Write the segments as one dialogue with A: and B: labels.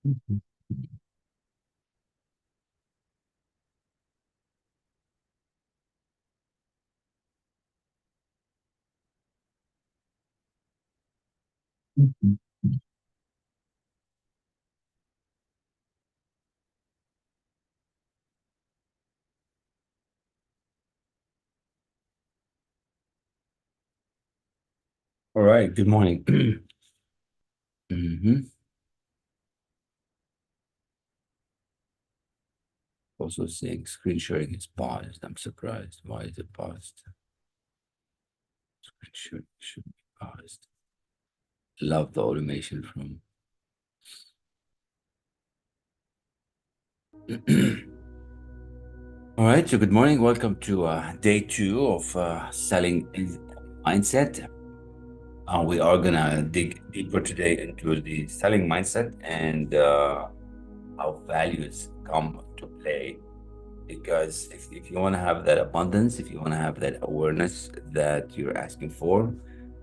A: Mhm. Mhm. All right, good morning. hmm Also saying screen sharing is paused. I'm surprised. Why is it paused? Screen sharing should be paused. Love the automation from. All right, so good morning. Welcome to day two of selling mindset. We are gonna dig deeper today into the selling mindset and how values come to play. Because if you want to have that abundance, if you want to have that awareness that you're asking for,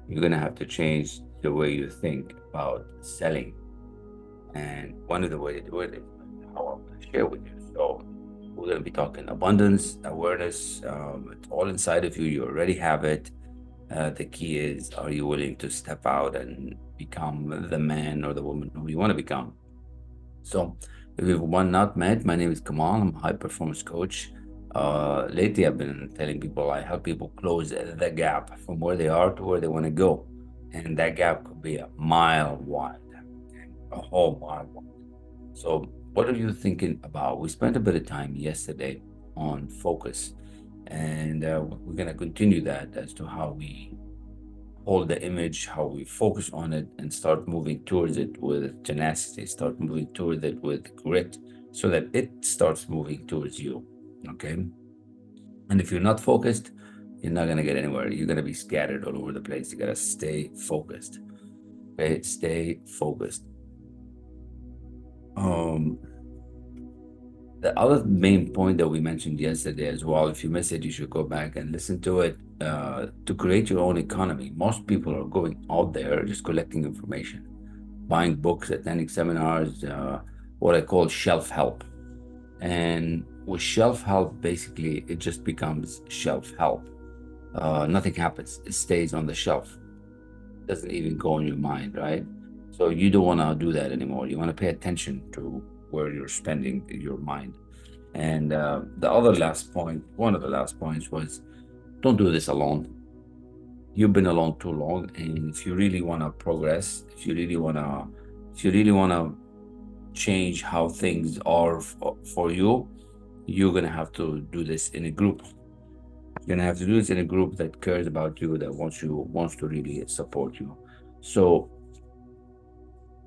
A: you're going to have to change the way you think about selling. And one of the ways to do it is how I'm going to share with you. So we're going to be talking abundance, awareness. It's all inside of you. You already have it. The key is, are you willing to step out and become the man or the woman who you want to become? So, if we've one not met, my name is Kamal. I'm a high performance coach. Lately, I've been telling people I help people close the gap from where they are to where they want to go. And that gap could be a mile wide, a whole mile wide. So, what are you thinking about? We spent a bit of time yesterday on focus, and we're going to continue that as to how we hold the image, how we focus on it, and start moving towards it with tenacity, start moving towards it with grit, so that it starts moving towards you. Okay. And if you're not focused, you're not going to get anywhere. You're going to be scattered all over the place. You got to stay focused. Okay. Stay focused. Um, the other main point that we mentioned yesterday as well, if you missed it, you should go back and listen to it. To create your own economy, most people are going out there just collecting information, buying books, attending seminars, what I call shelf help. And with shelf help, basically, it just becomes shelf help. Nothing happens, it stays on the shelf, doesn't even go in your mind, right? So you don't want to do that anymore. You want to pay attention to where you're spending your mind. And the other last point, one of the last points was don't do this alone. You've been alone too long. And if you really want to progress, if you really want to change how things are for you, you're going to have to do this in a group. You're going to have to do this in a group that cares about you, that wants to really support you. So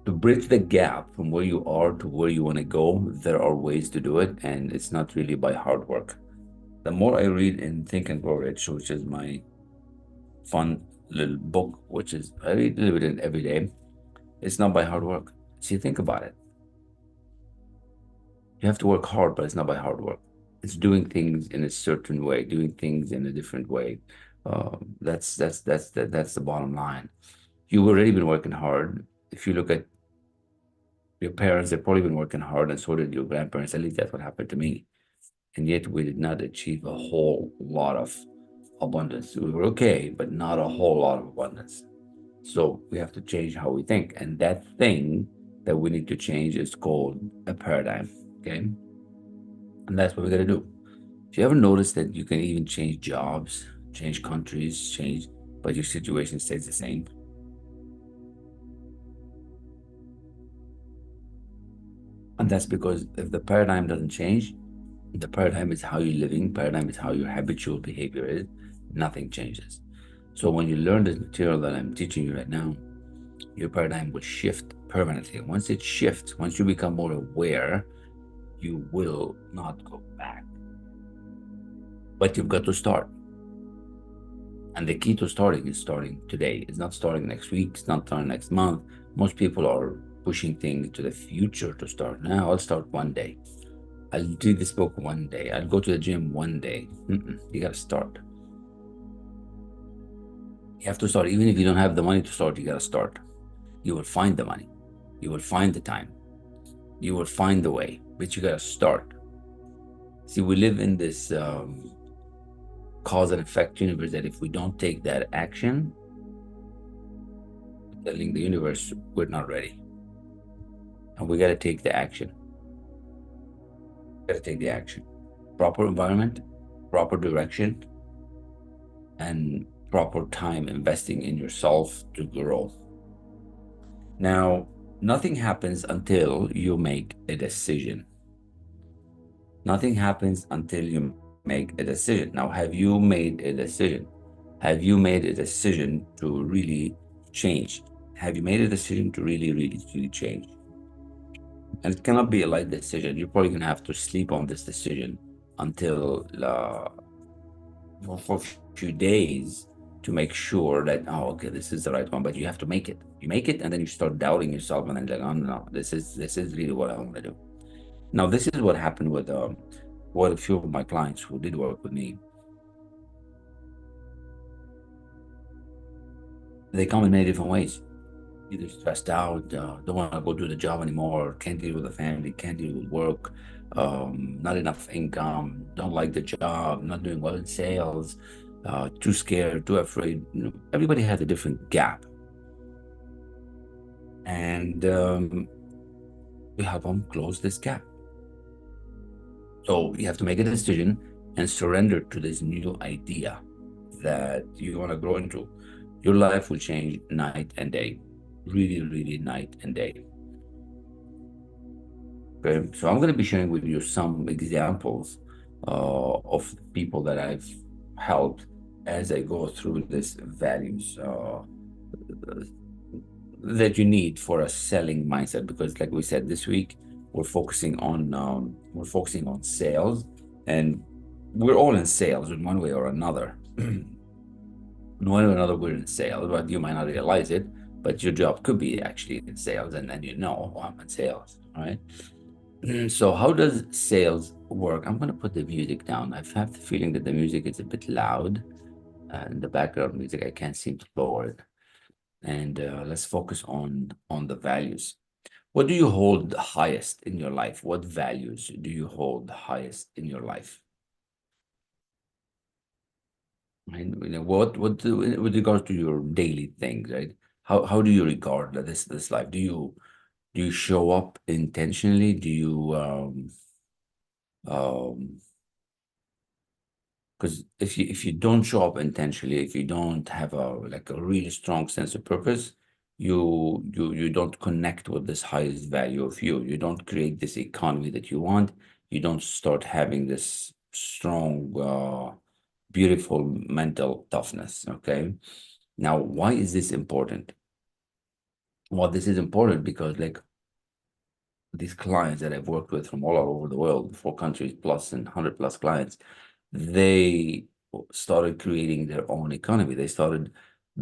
A: to bridge the gap from where you are to where you want to go, there are ways to do it, and it's not really by hard work. The more I read in Think and Grow Rich, which is my fun little book, which is I read a little bit every day, it's not by hard work. See, think about it. You have to work hard, but it's not by hard work. It's doing things in a certain way, doing things in a different way. That's the bottom line. You've already been working hard. If you look at your parents, they've probably been working hard, and so did your grandparents. At least that's what happened to me. And yet we did not achieve a whole lot of abundance. We were okay, but not a whole lot of abundance. So we have to change how we think. And that thing that we need to change is called a paradigm. Okay. And that's what we're going to do. If you ever noticed that you can even change jobs, change countries, but your situation stays the same. And that's because if the paradigm doesn't change, the paradigm is how you're living, paradigm is how your habitual behavior is, nothing changes. So when you learn this material that I'm teaching you right now, your paradigm will shift permanently. Once it shifts, once you become more aware, you will not go back. But you've got to start. And the key to starting is starting today. It's not starting next week, it's not starting next month. Most people are pushing things to the future to start now. I'll start one day. I'll read this book one day. I'll go to the gym one day. You got to start. You have to start. Even if you don't have the money to start, you got to start. You will find the money. You will find the time. You will find the way, but you gotta start. See, we live in this cause and effect universe that if we don't take that action, we're telling the universe we're not ready. And we gotta take the action. Gotta take the action. Proper environment, proper direction, and proper time investing in yourself to grow. Now, nothing happens until you make a decision. Nothing happens until you make a decision. Now, have you made a decision? Have you made a decision to really change? Have you made a decision to really change? And it cannot be a light decision. You're probably gonna have to sleep on this decision until for a few days to make sure that, oh, okay, this is the right one. But you have to make it. You make it, and then you start doubting yourself, and then like, oh no, this is really what I want to do. Now, this is what happened with a few of my clients who did work with me. They come in many different ways. Either stressed out, don't want to go do the job anymore, can't deal with the family, can't deal with work, not enough income, don't like the job, not doing well in sales, too scared, too afraid. Everybody has a different gap. And we help them close this gap. So you have to make a decision and surrender to this new idea that you want to grow into. Your life will change night and day, really night and day. Okay, so I'm going to be sharing with you some examples of people that I've helped as I go through these values that you need for a selling mindset. Because, like we said, this week we're focusing on sales, and we're all in sales in one way or another. In one way or another, we're in sales, but you might not realize it. But your job could be actually in sales, and then oh, I'm in sales, right? So how does sales work? I'm going to put the music down. I have the feeling that the music is a bit loud, and the background music, I can't seem to lower it. And let's focus on the values. What do you hold highest in your life? What values do you hold highest in your life? And with regards to your daily things, right? How do you regard this life? Do you show up intentionally? Do you um because if you don't show up intentionally, if you don't have a really strong sense of purpose, you don't connect with this highest value of you. You don't create this economy that you want. You don't start having this strong, beautiful mental toughness. Okay. Now, why is this important? Well, this is important because like these clients that I've worked with from all over the world, 4 countries plus and 100 plus clients, they started creating their own economy. They started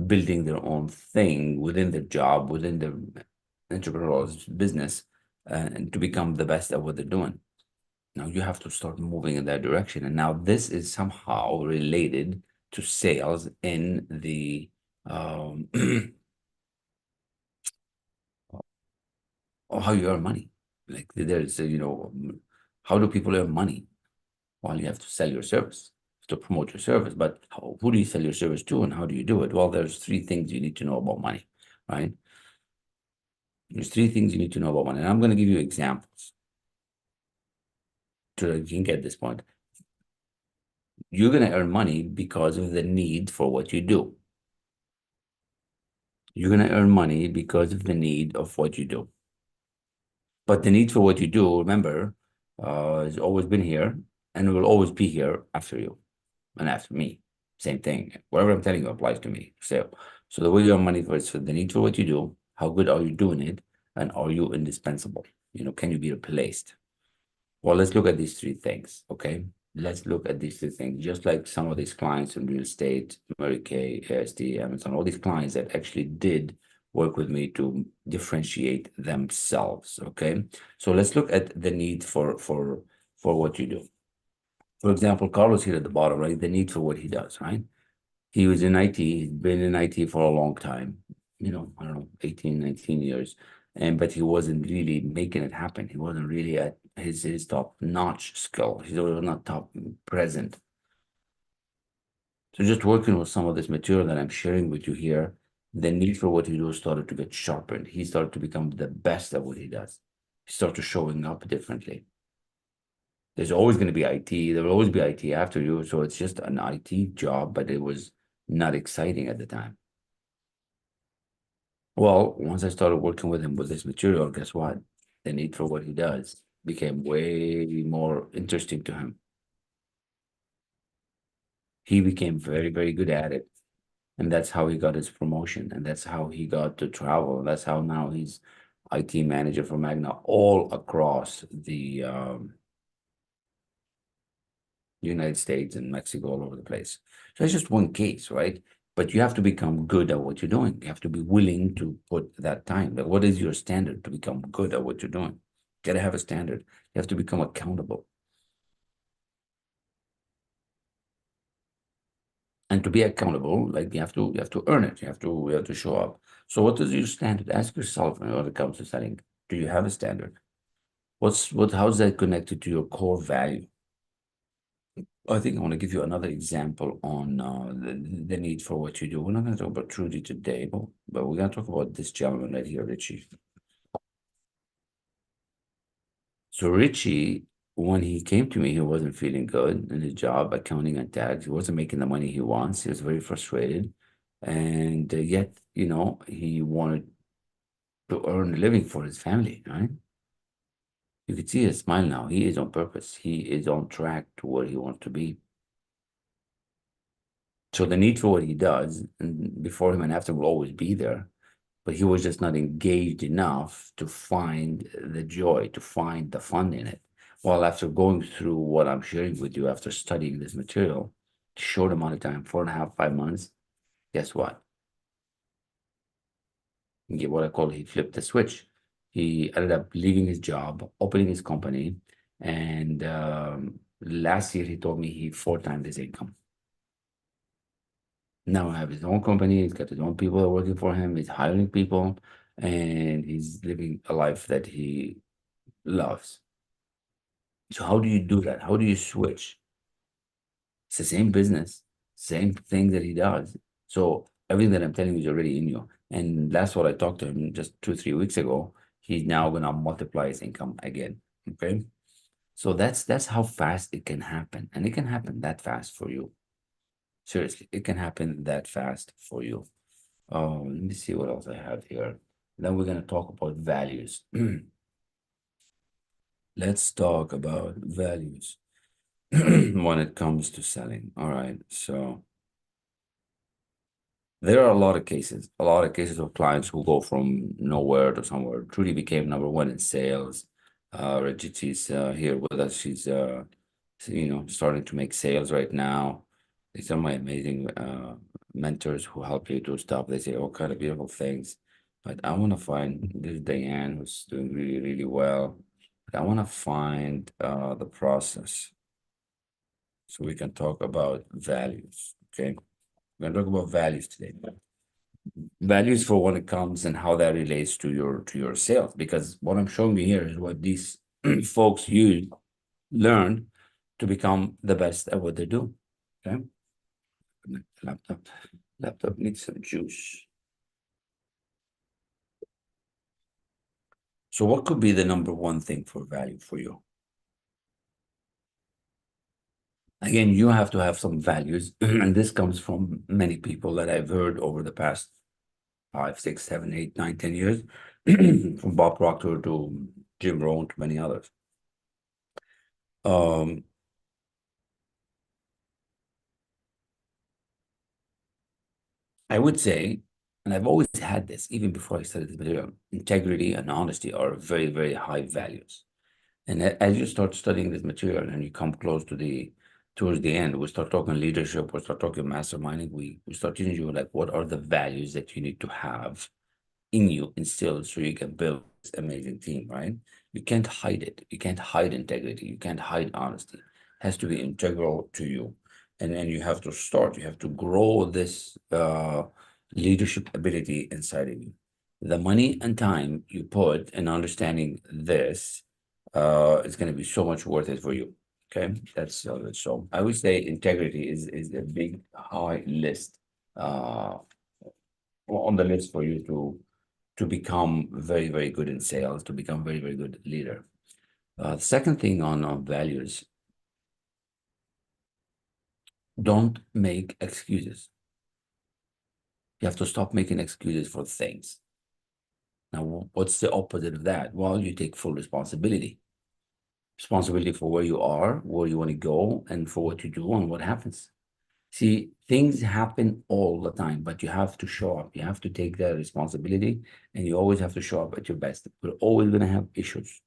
A: building their own thing within their job, within their entrepreneurial business, and to become the best at what they're doing. Now you have to start moving in that direction. And now this is somehow related to sales in the how you earn money. Like there's, how do people earn money? Well, you have to sell your service to promote your service. But who do you sell your service to, and how do you do it? Well, there's 3 things you need to know about money, right? There's 3 things you need to know about money. And I'm going to give you examples so that you can get this point. You're going to earn money because of the need for what you do. You're going to earn money because of the need of what you do. But the need for what you do, remember, has always been here and will always be here after you and after me. Same thing. Whatever I'm telling you applies to me. So the way you earn money is for the need for what you do, how good are you doing it, and are you indispensable? Can you be replaced? Well, let's look at these 3 things, okay? Let's look at these 3 things. Just like some of these clients in real estate, Mary Kay, ASD, Amazon, all these clients that actually did work with me to differentiate themselves, okay? So let's look at the need for what you do. For example, Carlos here at the bottom, right? The need for what he does, right? He was in IT, he's been in IT for a long time, I don't know, 18, 19 years. and but he wasn't really making it happen. He wasn't really at his top notch skill. He was not top present. So just working with some of this material that I'm sharing with you here, the need for what he do started to get sharpened. He started to become the best at what he does. He started showing up differently. There's always going to be IT. There will always be IT after you. So it's just an IT job, but it was not exciting at the time. Well, once I started working with him with this material, guess what? The need for what he does became way more interesting to him. He became very, very good at it. And that's how he got his promotion. And that's how he got to travel. That's how now he's IT manager for Magna all across the United States and Mexico, all over the place. So it's just one case, right? But you have to become good at what you're doing. You have to be willing to put that time. Like, what is your standard to become good at what you're doing? You gotta have a standard. You have to become accountable. And to be accountable, like you have to earn it. You have to show up. So what is your standard? Ask yourself when it comes to selling. Do you have a standard? How's that connected to your core value? I think I want to give you another example on the need for what you do. We're not going to talk about Trudy today, but we're going to talk about this gentleman right here, Richie. So Richie, when he came to me, he wasn't feeling good in his job, accounting and tax. He wasn't making the money he wants. He was very frustrated, and yet, he wanted to earn a living for his family, right? You could see his smile now. He is on purpose. He is on track to where he wants to be. So the need for what he does, and before him and after, will always be there. But he was just not engaged enough to find the joy, to find the fun in it. Well, after going through what I'm sharing with you, after studying this material, short amount of time, 4.5, 5 months, guess what? He what I call he flipped the switch. He ended up leaving his job, opening his company, and last year he told me he 4 times his income. Now have his own company. He's got his own people that are working for him. He's hiring people, and he's living a life that he loves. So how do you do that? How do you switch? It's the same business, same thing that he does. So everything that I'm telling you is already in you. And that's what I talked to him just 2, 3 weeks ago. He's now gonna multiply his income again. Okay. So that's how fast it can happen. And it can happen that fast for you. Seriously, it can happen that fast for you. Let me see what else I have here. Then we're gonna talk about values. Let's talk about values when it comes to selling. All right. So there are a lot of cases of clients who go from nowhere to somewhere. Trudy became number one in sales. Regit's here with us. She's starting to make sales right now. These are my amazing mentors who help you do stuff. They say all kind of beautiful things. But I want to find this Diane who's doing really, really well. But I want to find the process so we can talk about values. Okay. We're gonna talk about values today. Values for when it comes and how that relates to your sales. Because what I'm showing you here is what these folks use learn to become the best at what they do. Okay. Laptop. Laptop needs some juice. So what could be the number one thing for value for you? Again, you have to have some values, and this comes from many people that I've heard over the past 5, 6, 7, 8, 9, 10 years, from Bob Proctor to Jim Rohn to many others. Um, I would say, and I've always had this even before I studied this material, integrity and honesty are very, very high values. And as you start studying this material and you come close to towards the end, we start talking leadership, we start talking masterminding, we start teaching you like what are the values that you need to have in you instilled so you can build this amazing team, right? You can't hide it. You can't hide integrity. You can't hide honesty. It has to be integral to you. And then you have to start, you have to grow this leadership ability inside of you. The money and time you put in understanding this is going to be so much worth it for you. Okay, so I would say integrity is a big high list uh, on the list for you to become very, very good in sales, to become very, very good leader. The second thing on values, don't make excuses. You have to stop making excuses for things. Now, what's the opposite of that? Well, you take full responsibility. Responsibility for where you are, where you want to go, and for what you do and what happens. See, things happen all the time, but you have to show up. You have to take that responsibility, and you always have to show up at your best. We're always going to have issues.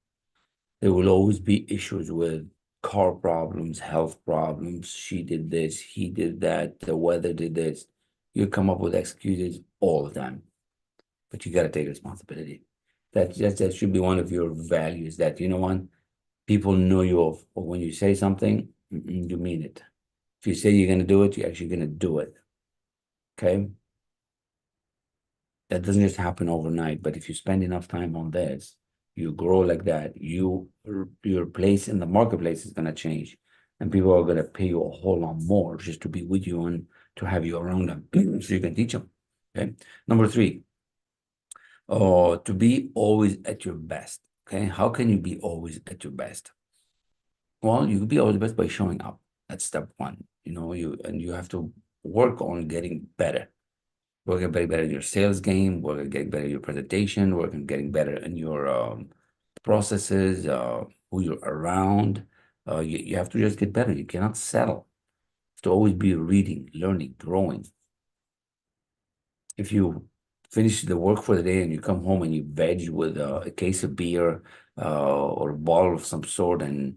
A: There will always be issues with car problems, health problems. She did this, he did that, the weather did this. You come up with excuses all the time, but you got to take responsibility. That should be one of your values. That you know what people know you of, or when you say something, you mean it. If you say you're going to do it, you're actually going to do it. Okay, that doesn't just happen overnight. But if you spend enough time on this, you grow like that. Your place in the marketplace is going to change, and people are going to pay you a whole lot more just to be with you and to have you around them, so you can teach them. Okay, number three, to be always at your best. Okay, how can you be always at your best? Well, you can be always best by showing up. That's step one. You have to work on getting better. Work on getting better in your sales game, work on getting better in your presentation, work on getting better in your processes, who you're around. You have to just get better. You cannot settle. You have to always be reading, learning, growing. If you finish the work for the day and you come home and you veg with a case of beer or a bottle of some sort and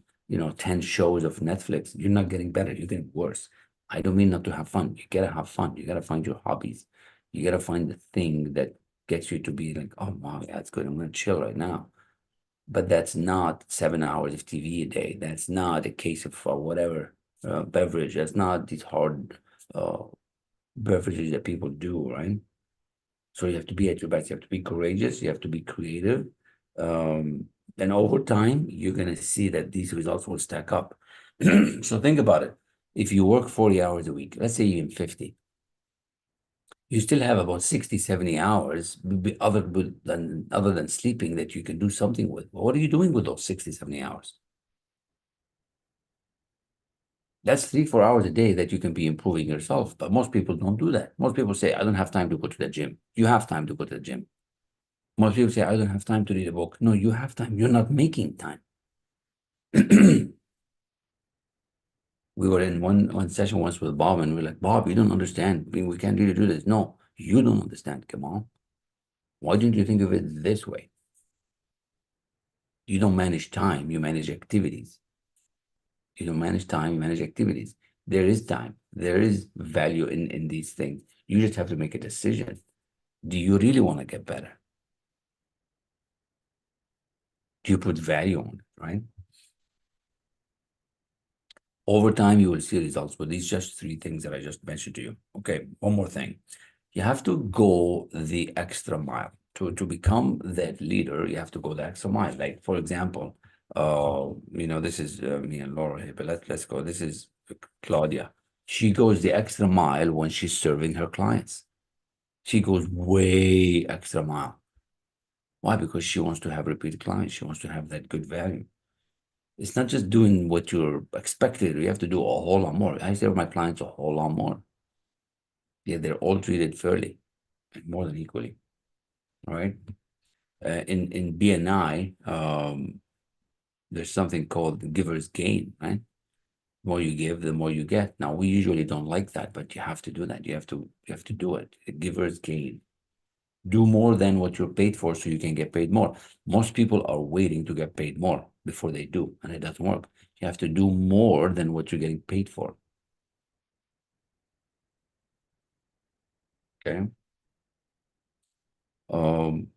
A: 10 shows of Netflix, you're not getting better, you're getting worse. I don't mean not to have fun. You gotta have fun. You gotta find your hobbies. You gotta find the thing that gets you to be like, oh wow, yeah, that's good. I'm gonna chill right now. But that's not 7 hours of TV a day. That's not a case of whatever beverage. That's not these hard uh, beverages that people do, right? So you have to be at your best. You have to be courageous. You have to be creative. Um, and over time, you're going to see that these results will stack up. So think about it. If you work 40 hours a week, let's say you're in 50, you still have about 60, 70 hours other than sleeping that you can do something with. What are you doing with those 60, 70 hours? That's 3, 4 hours a day that you can be improving yourself. But most people don't do that. Most people say, I don't have time to go to the gym. You have time to go to the gym. Most people say, I don't have time to read a book. No, you have time. You're not making time. We were in one session once with Bob, and we're like, Bob, you don't understand. We can't really do this. No, you don't understand. Come on. Why don't you think of it this way? You don't manage time, you manage activities. You don't manage time, you manage activities. There is time. There is value in these things. You just have to make a decision. Do you really want to get better? Do you put value on it, right? Over time, you will see results with these just three things that I just mentioned to you. Okay, one more thing. You have to go the extra mile. To become that leader, you have to go the extra mile. Like, for example, this is me and Laura here, but let's go. This is Claudia. She goes the extra mile when she's serving her clients. She goes way extra mile. Why? Because she wants to have repeat clients. She wants to have that good value. It's not just doing what you're expected. You have to do a whole lot more. I serve my clients a whole lot more. Yeah, they're all treated fairly and more than equally. All right. In BNI, there's something called the giver's gain, right? The more you give, the more you get. Now, we usually don't like that, but you have to do that. You have to do it. The giver's gain. Do more than what you're paid for so you can get paid more. Most people are waiting to get paid more before they do, and it doesn't work. You have to do more than what you're getting paid for. Okay. Um,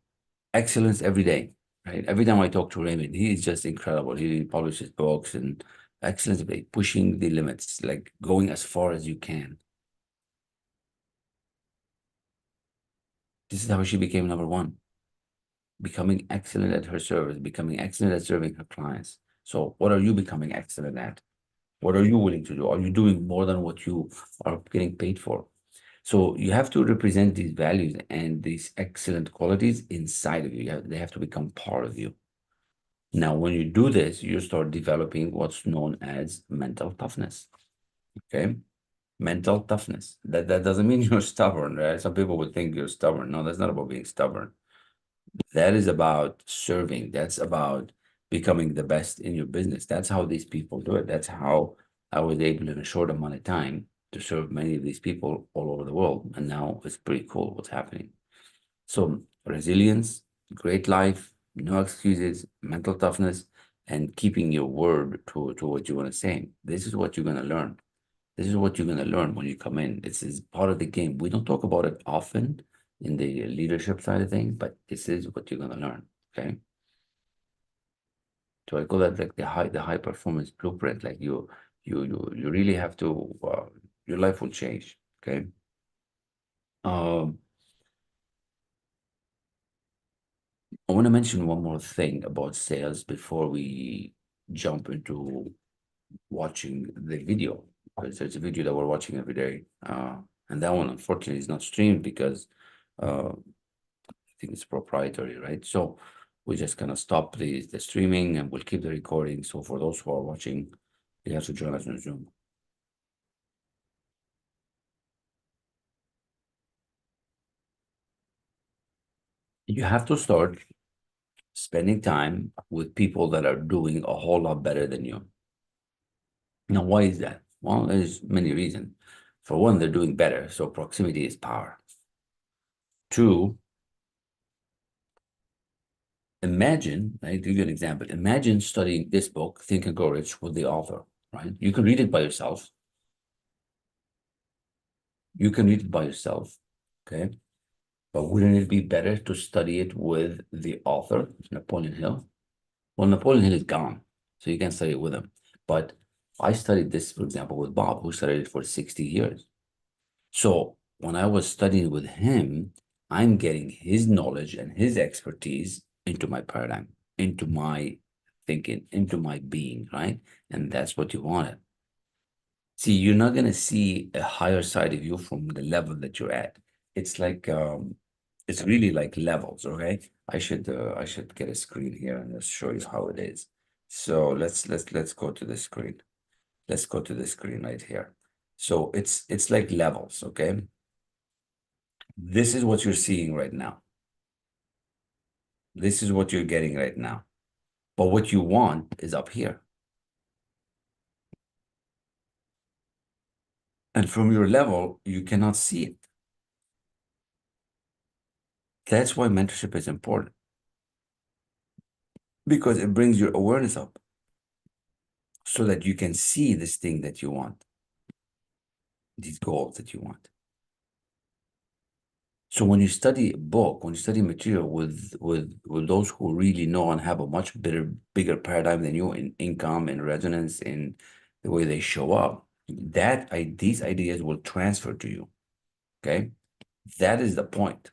A: excellence every day, right? Every time I talk to Raymond, he's just incredible. He publishes books and excellence every day, pushing the limits, like going as far as you can. This is how she became number one. becoming excellent at her service, becoming excellent at serving her clients. So what are you becoming excellent at? What are you willing to do? Are you doing more than what you are getting paid for? So you have to represent these values and these excellent qualities inside of you. They have to become part of you. Now, when you do this, you start developing what's known as mental toughness. Okay. Mental toughness. That doesn't mean you're stubborn, right? Some people would think you're stubborn. No, that's not about being stubborn. That is about serving. That's about becoming the best in your business. That's how these people do it. That's how I was able in a short amount of time to serve many of these people all over the world. And now it's pretty cool what's happening. So resilience, great life, no excuses, mental toughness, and keeping your word to what you want to say. This is what you're going to learn. This is what you're going to learn when you come in. This is part of the game. We don't talk about it often in the leadership side of things, but this is what you're going to learn. Okay. So I call that like the high performance blueprint. Like you really have to, your life will change. Okay. Um, I want to mention one more thing about sales before we jump into watching the video, because there's a video that we're watching every day. And that one, unfortunately, is not streamed because I think it's proprietary, right? So we're just gonna stop the streaming and we'll keep the recording. So for those who are watching, you have to join us on Zoom. You have to start spending time with people that are doing a whole lot better than you. Now, why is that? Well, there's many reasons. For one, they're doing better, so proximity is power. Two, imagine, I give you an example. Imagine studying this book, Think and Grow Rich, with the author, right? You can read it by yourself. You can read it by yourself, okay? But wouldn't it be better to study it with the author, Napoleon Hill? Well, Napoleon Hill is gone, so you can't study it with him. But I studied this, for example, with Bob, who studied it for 60 years. So when I was studying with him, I'm getting his knowledge and his expertise into my paradigm, into my thinking, into my being, right? And that's what you wanted. See, you're not gonna see a higher side of you from the level that you're at. It's like it's really like levels, okay? I should get a screen here and just show you how it is. So let's go to the screen. Let's go to the screen right here. So it's like levels, okay? This is what you're seeing right now. This is what you're getting right now. But what you want is up here. And from your level, you cannot see it. That's why mentorship is important because it brings your awareness up so that you can see this thing that you want, these goals that you want. So when you study a book, when you study material with those who really know and have a much bigger paradigm than you in income and resonance in the way they show up, these ideas will transfer to you. Okay, that is the point.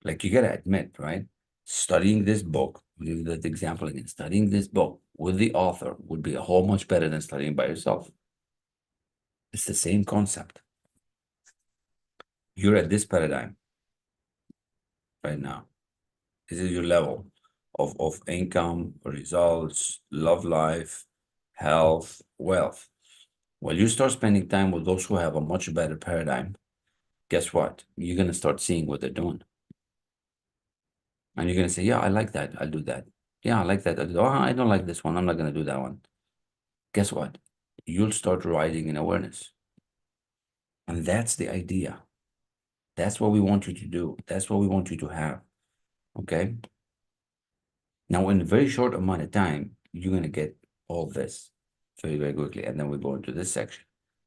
A: Like you gotta admit, right? Studying this book, I'll give you that example again. Studying this book with the author would be a whole much better than studying by yourself. It's the same concept. You're at this paradigm right now. This is your level of income, results, love life, health, wealth. Well, you start spending time with those who have a much better paradigm, guess what? You're gonna start seeing what they're doing. And you're gonna say, yeah, I like that. I'll do that. Yeah, I like that. Oh, I don't like this one. I'm not gonna do that one. Guess what? You'll start rising in awareness. And that's the idea. That's what we want you to do. That's what we want you to have. Okay. Now, in a very short amount of time, you're going to get all this very, very quickly. And then we go into this section.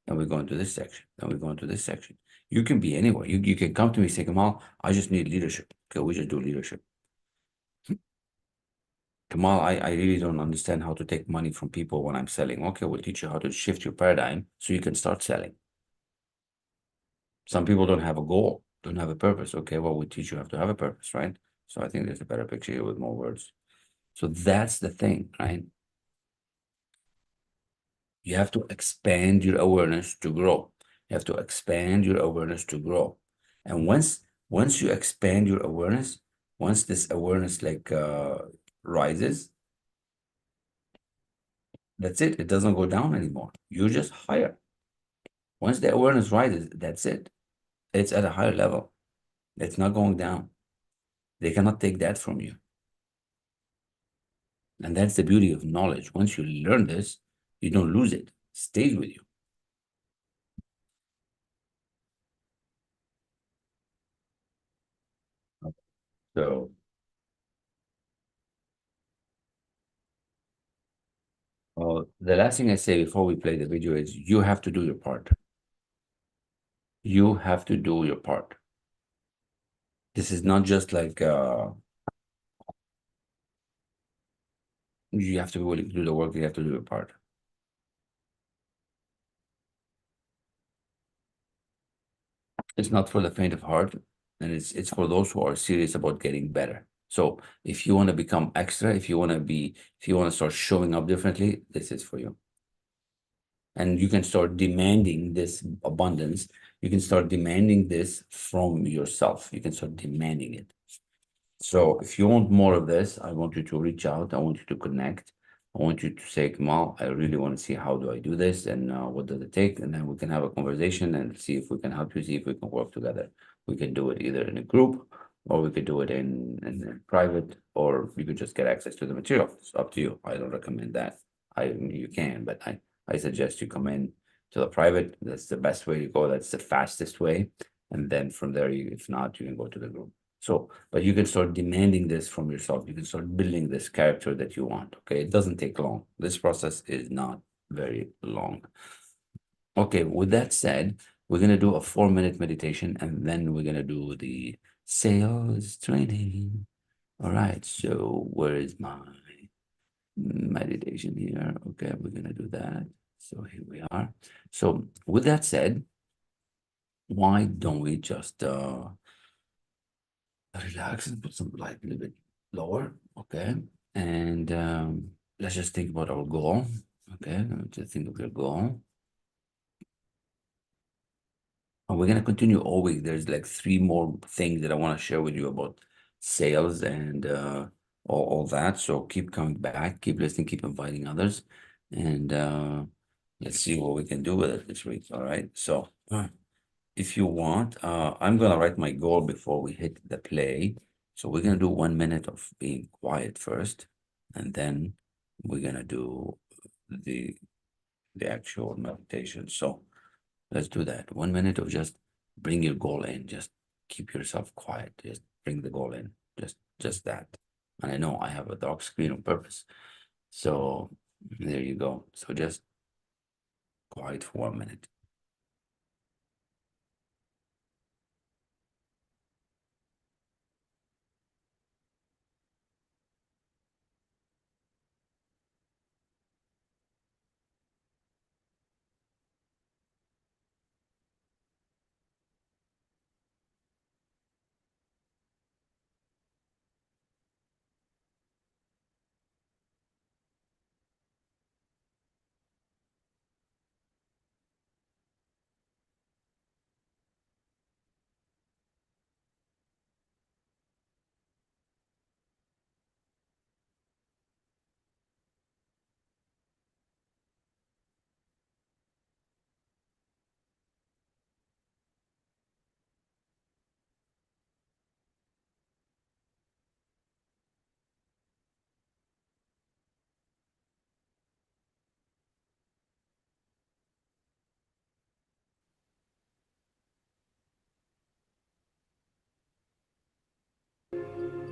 A: And we go into this section. Then we go into this section. You can be anywhere. You can come to me and say, Kamal, I just need leadership. Okay, we just do leadership. Kamal, I really don't understand how to take money from people when I'm selling. Okay, we'll teach you how to shift your paradigm so you can start selling. Some people don't have a goal. Don't have a purpose. Okay, well, we teach you how to have a purpose, right? So I think there's a better picture here with more words. So that's the thing, right? You have to expand your awareness to grow. You have to expand your awareness to grow. And once you expand your awareness, once this awareness rises, that's it. It doesn't go down anymore. You're just higher. Once the awareness rises, that's it. It's at a higher level. It's not going down. They cannot take that from you. And that's the beauty of knowledge. Once you learn this, you don't lose it. It stays with you. So the last thing I say before we play the video is you have to do your part. You have to do your part. This is not just like you have to be willing to do the work, you have to do your part. It's not for the faint of heart, and it's for those who are serious about getting better. So if you want to become extra, if you want to start showing up differently, this is for you. And you can start demanding this abundance. You can start demanding this from yourself. You can start demanding it. So if you want more of this, I want you to reach out. I want you to connect. I want you to say, Kamal, I really want to see how do I do this and what does it take? And then we can have a conversation and see if we can help you, see if we can work together. We can do it either in a group or we could do it in private, or you could just get access to the material. It's up to you. I don't recommend that. You can, but I suggest you come in to the private. That's the best way to go. That's the fastest way. And then from there, if not, you can go to the group. So, but you can start demanding this from yourself. You can start building this character that you want. Okay. It doesn't take long. This process is not very long. Okay. With that said, we're going to do a 4-minute meditation and then we're going to do the sales training. All right. So, where is my meditation here? Okay. We're going to do that. So, here we are. So, with that said, why don't we just relax and put some light a little bit lower, okay? And let's just think about our goal, okay? Let's just think of your goal. And we're gonna continue all week. There's like 3 more things that I want to share with you about sales and all that. So keep coming back, keep listening, keep inviting others, and let's see what we can do with it this week. All right. So if you want, I'm gonna write my goal before we hit the play. So we're gonna do 1 minute of being quiet first, and then we're gonna do the the actual meditation. So let's do that. 1 minute of just bring your goal in. Just keep yourself quiet. Just bring the goal in. Just that. And I know I have a dark screen on purpose. So there you go. So just quiet for 1 minute.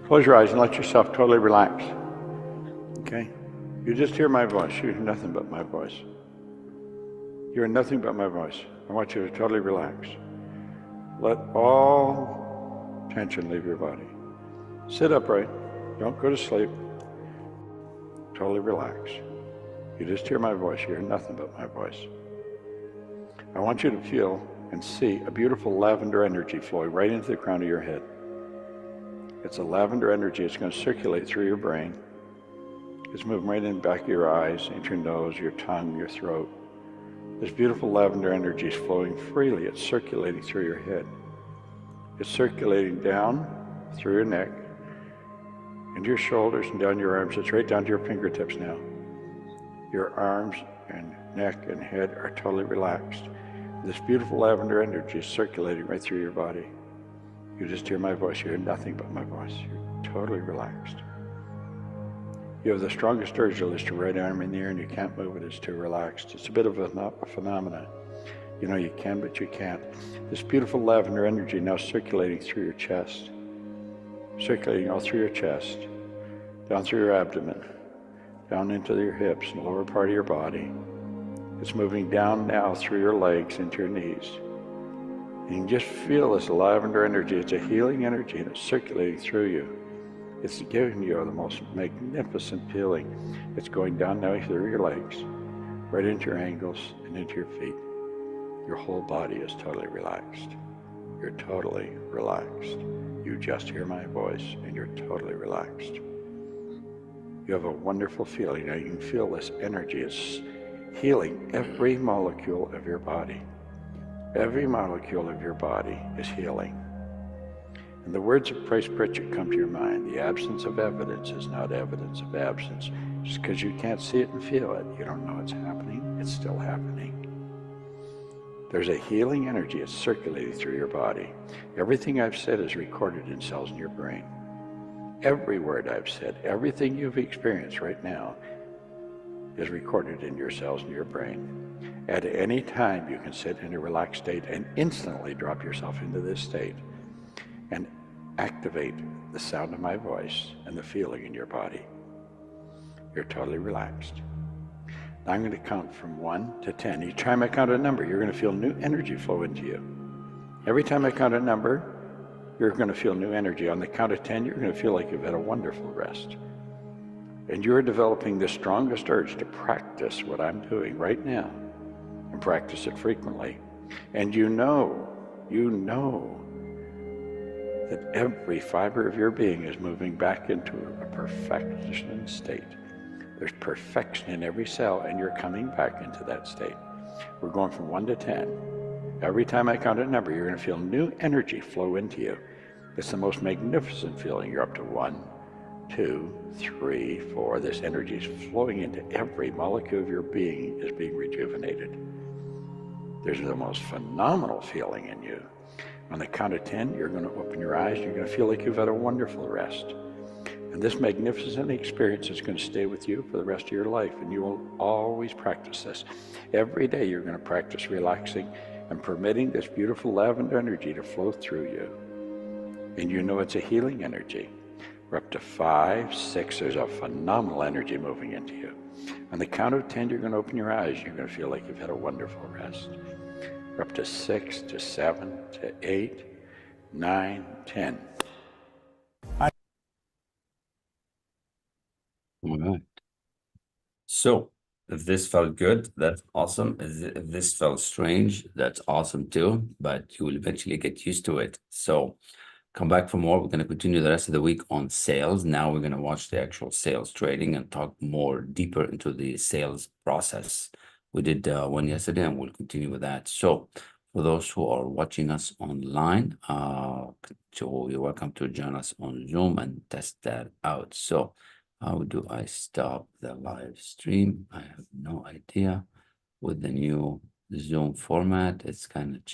B: Close your eyes and let yourself totally relax. Okay? You just hear my voice. You hear nothing but my voice. You hear nothing but my voice. I want you to totally relax. Let all tension leave your body. Sit upright. Don't go to sleep. Totally relax. You just hear my voice. You hear nothing but my voice. I want you to feel and see a beautiful lavender energy flowing right into the crown of your head. It's a lavender energy. It's going to circulate through your brain. It's moving right in the back of your eyes, into your nose, your tongue, your throat. This beautiful lavender energy is flowing freely. It's circulating through your head. It's circulating down through your neck, into your shoulders and down your arms. It's right down to your fingertips now. Your arms and neck and head are totally relaxed. This beautiful lavender energy is circulating right through your body. You just hear my voice. You hear nothing but my voice. You're totally relaxed. You have the strongest urge to lift your right arm in the air and you can't move it. It's too relaxed. It's a bit of a phenomenon. You know you can, but you can't. This beautiful lavender energy now circulating through your chest, circulating all through your chest, down through your abdomen, down into your hips and the lower part of your body. It's moving down now through your legs into your knees. You can just feel this lavender energy. It's a healing energy and it's circulating through you. It's giving you the most magnificent feeling. It's going down now through your legs, right into your ankles and into your feet. Your whole body is totally relaxed. You're totally relaxed. You just hear my voice and you're totally relaxed. You have a wonderful feeling. Now you can feel this energy. It's healing every molecule of your body. Every molecule of your body is healing. And the words of Price Pritchett come to your mind. The absence of evidence is not evidence of absence. Just because you can't see it and feel it, you don't know it's happening. It's still happening. There's a healing energy. It's circulating through your body. Everything I've said is recorded in cells in your brain. Every word I've said, everything you've experienced right now is recorded in your cells in your brain. At any time, you can sit in a relaxed state and instantly drop yourself into this state and activate the sound of my voice and the feeling in your body. You're totally relaxed. Now I'm going to count from 1 to 10. Each time I count a number, you're going to feel new energy flow into you. Every time I count a number, you're going to feel new energy. On the count of 10, you're going to feel like you've had a wonderful rest. And you're developing the strongest urge to practice what I'm doing right now and practice it frequently. And you know that every fiber of your being is moving back into a perfection state. There's perfection in every cell, and you're coming back into that state. We're going from 1 to 10. Every time I count a number, you're going to feel new energy flow into you. It's the most magnificent feeling. You're up to 1, 2, 3, 4. This energy is flowing into every molecule of your being is being rejuvenated. There's the most phenomenal feeling in you. On the count of 10, you're going to open your eyes. You're going to feel like you've had a wonderful rest. And this magnificent experience is going to stay with you for the rest of your life. And you will always practice this. Every day you're going to practice relaxing and permitting this beautiful lavender energy to flow through you. And you know it's a healing energy. We're up to 5, 6. There's a phenomenal energy moving into you. On the count of 10, you're going to open your eyes. You're going to feel like you've had a wonderful rest. We're up to 6, to 7, to 8, 9, 10.
A: All right. So if this felt good, that's awesome. If this felt strange, that's awesome too, but you will eventually get used to it. So come back for more. We're going to continue the rest of the week on sales. Now we're going to watch the actual sales trading and talk more deeper into the sales process. We did one yesterday and we'll continue with that. So for those who are watching us online, you're welcome to join us on Zoom and test that out. So how do I stop the live stream? I have no idea. With the new Zoom format, it's kind of